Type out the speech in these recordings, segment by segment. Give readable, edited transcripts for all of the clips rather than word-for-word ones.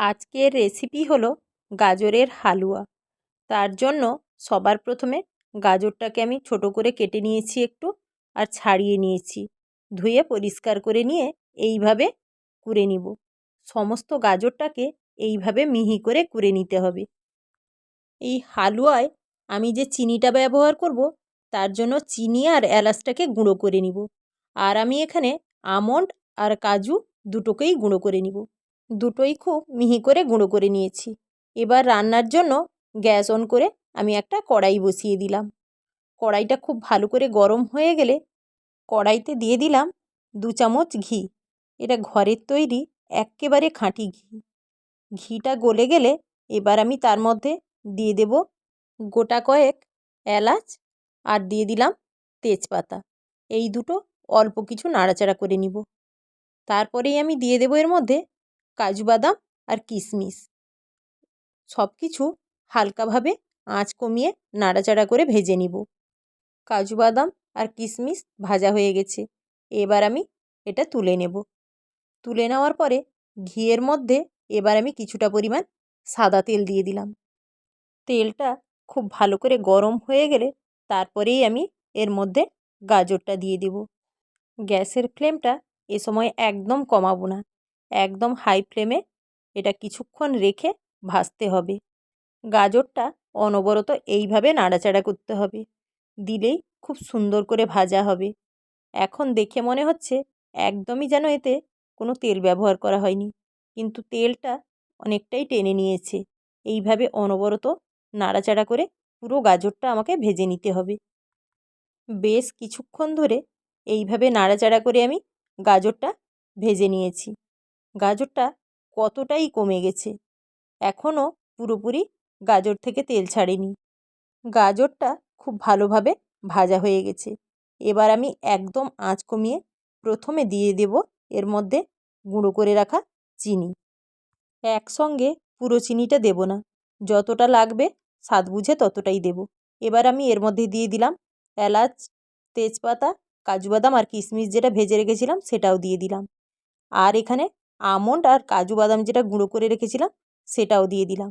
আজকের রেসিপি হলো গাজরের হালুয়া। তার জন্য সবার প্রথমে গাজরটাকে আমি ছোট করে কেটে নিয়েছি একটু, আর ছাড়িয়ে নিয়েছি। ধুয়ে পরিষ্কার করে নিয়ে এইভাবে কুড়ে নিব। সমস্ত গাজরটাকে এইভাবে মিহি করে কুড়ে নিতে হবে। এই হালুয়ায় আমি যে চিনিটা ব্যবহার করব, তার জন্য চিনি আর এলাচটাকে গুঁড়ো করে নিব। আর আমি এখানে আমন্ড আর কাজু দুটোকেই গুঁড়ো করে নিব। দুটোই খুব মিহি করে গুঁড়ো করে নিয়েছি। এবার রান্নার জন্য গ্যাস অন করে আমি একটা কড়াই বসিয়ে দিলাম। কড়াইটা খুব ভালো করে গরম হয়ে গেলে কড়াইতে দিয়ে দিলাম 2 চামচ ঘি। এটা ঘরের তৈরি এক্কেবারে খাঁটি ঘি। ঘিটা গলে গেলে এবার আমি তার মধ্যে দিয়ে দেব গোটা কয়েক এলাচ, আর দিয়ে দিলাম তেজপাতা। এই দুটো অল্প কিছু নাড়াচাড়া করে নিব। তারপরেই আমি দিয়ে দেব এর মধ্যে কাজু বাদাম আর কিশমিশ। সব কিছু হালকাভাবে আঁচ কমিয়ে নাড়াচাড়া করে ভেজে নিব। কাজু বাদাম আর কিশমিশ ভাজা হয়ে গেছে। এবার আমি এটা তুলে নেব। তুলে নেওয়ার পরে ঘিয়ের মধ্যে এবার আমি কিছুটা পরিমাণ সাদা তেল দিয়ে দিলাম। তেলটা খুব ভালো করে গরম হয়ে গেলে তারপরেই আমি এর মধ্যে গাজরটা দিয়ে দেব। গ্যাসের ফ্লেমটা এ সময় একদম কমাবো না, একদম হাই ফ্লেমে এটা কিছুক্ষণ রেখে ভাজতে হবে। গাজরটা অনবরত এইভাবে নাড়াচাড়া করতে হবে, দিলেই খুব সুন্দর করে ভাজা হবে। এখন দেখে মনে হচ্ছে একদমই যেন এতে কোনো তেল ব্যবহার করা হয়নি, কিন্তু তেলটা অনেকটাই টেনে নিয়েছে। এইভাবে অনবরত নাড়াচাড়া করে পুরো গাজরটা আমাকে ভেজে নিতে হবে। বেশ কিছুক্ষণ ধরে এইভাবে নাড়াচাড়া করে আমি গাজরটা ভেজে নিয়েছি। গাজরটা কতটাই কমে গেছে, এখনও পুরোপুরি গাজর থেকে তেল ছাড়েনি। গাজরটা খুব ভালোভাবে ভাজা হয়ে গেছে। এবার আমি একদম আঁচ কমিয়ে প্রথমে দিয়ে দেব এর মধ্যে গুঁড়ো করে রাখা চিনি। একসঙ্গে পুরো চিনিটা দেব না, যতটা লাগবে স্বাদ বুঝে ততটাই দেব। এবার আমি এর মধ্যে দিয়ে দিলাম এলাচ, তেজপাতা, কাজু বাদাম আর কিশমিশ যেটা ভেজে রেখেছিলাম সেটাও দিয়ে দিলাম। আর এখানে আমন্ড আর কাজু বাদাম যেটা গুঁড়ো করে রেখেছিলাম সেটাও দিয়ে দিলাম।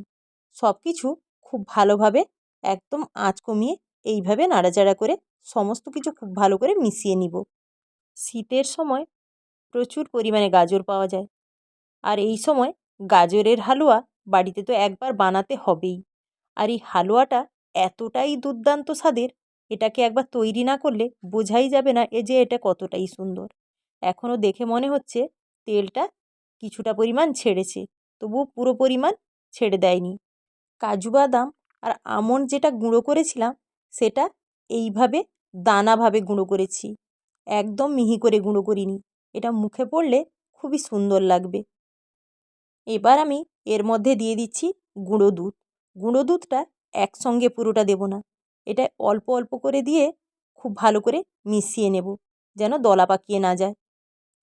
সব কিছু খুব ভালোভাবে একদম আঁচ কমিয়ে এইভাবে নাড়াচাড়া করে সমস্ত কিছু খুব ভালো করে মিশিয়ে নিব। শীতের সময় প্রচুর পরিমাণে গাজর পাওয়া যায়, আর এই সময় গাজরের হালুয়া বাড়িতে তো একবার বানাতে হবেই। আর এই হালুয়াটা এতটাই দুর্দান্ত স্বাদের, এটাকে একবার তৈরি না করলে বোঝাই যাবে না যে এটা কতটাই সুন্দর। এখনও দেখে মনে হচ্ছে তেলটা কিছুটা পরিমাণ ছেড়েছে, তবুও পুরো পরিমাণ ছেড়ে দেয়নি। কাজু বাদাম আর আমন্ড যেটা গুঁড়ো করেছিলাম সেটা এইভাবে দানাভাবে গুঁড়ো করেছি, একদম মিহি করে গুঁড়ো করিনি। এটা মুখে পড়লে খুবই সুন্দর লাগবে। এবার আমি এর মধ্যে দিয়ে দিচ্ছি গুঁড়ো দুধ। গুঁড়ো দুধটা একসঙ্গে পুরোটা দেব না, এটা অল্প অল্প করে দিয়ে খুব ভালো করে মিশিয়ে নেব, যেন দলা পাকিয়ে না যায়।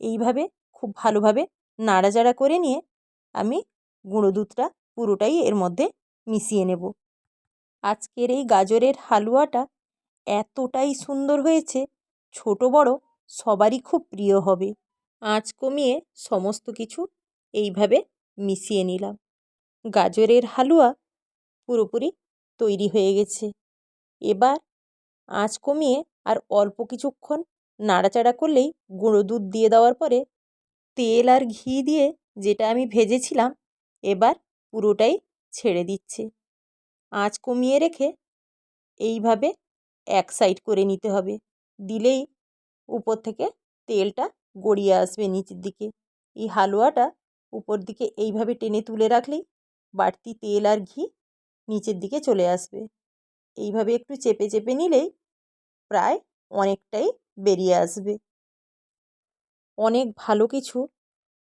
এইভাবে খুব ভালোভাবে নাড়াচাড়া করে নিয়ে আমি গুঁড়ো দুধটা পুরোটাই এর মধ্যে মিশিয়ে নেব। আজকের এই গাজরের হালুয়াটা এতটাই সুন্দর হয়েছে, ছোট বড় সবারই খুব প্রিয় হবে। আঁচ কমিয়ে সমস্ত কিছু এইভাবে মিশিয়ে নিলাম। গাজরের হালুয়া পুরোপুরি তৈরি হয়ে গেছে। এবার আঁচ কমিয়ে আর অল্প কিছুক্ষণ নাড়াচাড়া করলেই গুঁড়ো দুধ দিয়ে দেওয়ার পরে তেল আর ঘি দিয়ে যেটা আমি ভেজেছিলাম এবার পুরোটাই ছেড়ে দিচ্ছে। আঁচ কমিয়ে রেখে এইভাবে এক সাইড করে নিতে হবে, দিলেই উপর থেকে তেলটা গড়িয়ে আসবে নিচের দিকে। এই হালুয়াটা উপর দিকে এইভাবে টেনে তুলে রাখলেই বাড়তি তেল আর ঘি নিচের দিকে চলে আসবে। এইভাবে একটু চেপে চেপে নিলেই প্রায় অনেকটাই বেরিয়ে আসবে। অনেক ভালো কিছু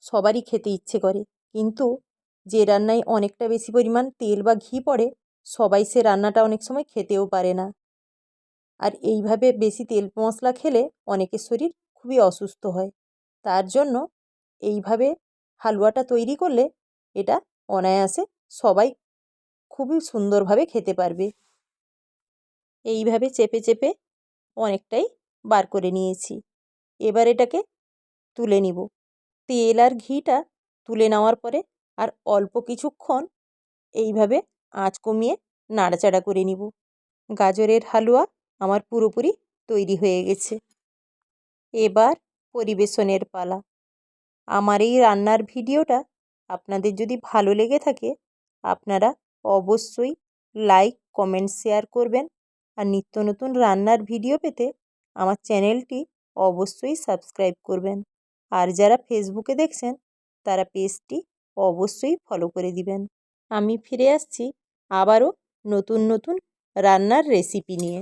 সবারই খেতে ইচ্ছে করে, কিন্তু যে রান্নায় অনেকটা বেশি পরিমাণ তেল বা ঘি পড়ে সবাই সে রান্নাটা অনেক সময় খেতেও পারে না। আর এইভাবে বেশি তেল মশলা খেলে অনেকের শরীর খুবই অসুস্থ হয়। তার জন্য এইভাবে হালুয়াটা তৈরি করলে এটা অনায়াসে সবাই খুবই সুন্দরভাবে খেতে পারবে। এইভাবে চেপে চেপে অনেকটাই বার করে নিয়েছি। এবার এটাকে তুলে নিব। তেল আর ঘিটা তুলে নেওয়ার পরে আর অল্প কিছুক্ষণ এইভাবে আঁচ কমিয়ে নাড়াচাড়া করে নিব। গাজরের হালুয়া আমার পুরোপুরি তৈরি হয়ে গেছে। এবার পরিবেশনের পালা। আমার এই রান্নার ভিডিওটা আপনাদের যদি ভালো লেগে থাকে আপনারা অবশ্যই লাইক, কমেন্ট, শেয়ার করবেন। আর নিত্য নতুন রান্নার ভিডিও পেতে আমার চ্যানেলটি অবশ্যই সাবস্ক্রাইব করবেন। আর যারা ফেসবুকে দেখছেন তারা পেজটি অবশ্যই ফলো করে দিবেন। আমি ফিরে আসছি আবারও নতুন নতুন রান্নার রেসিপি নিয়ে।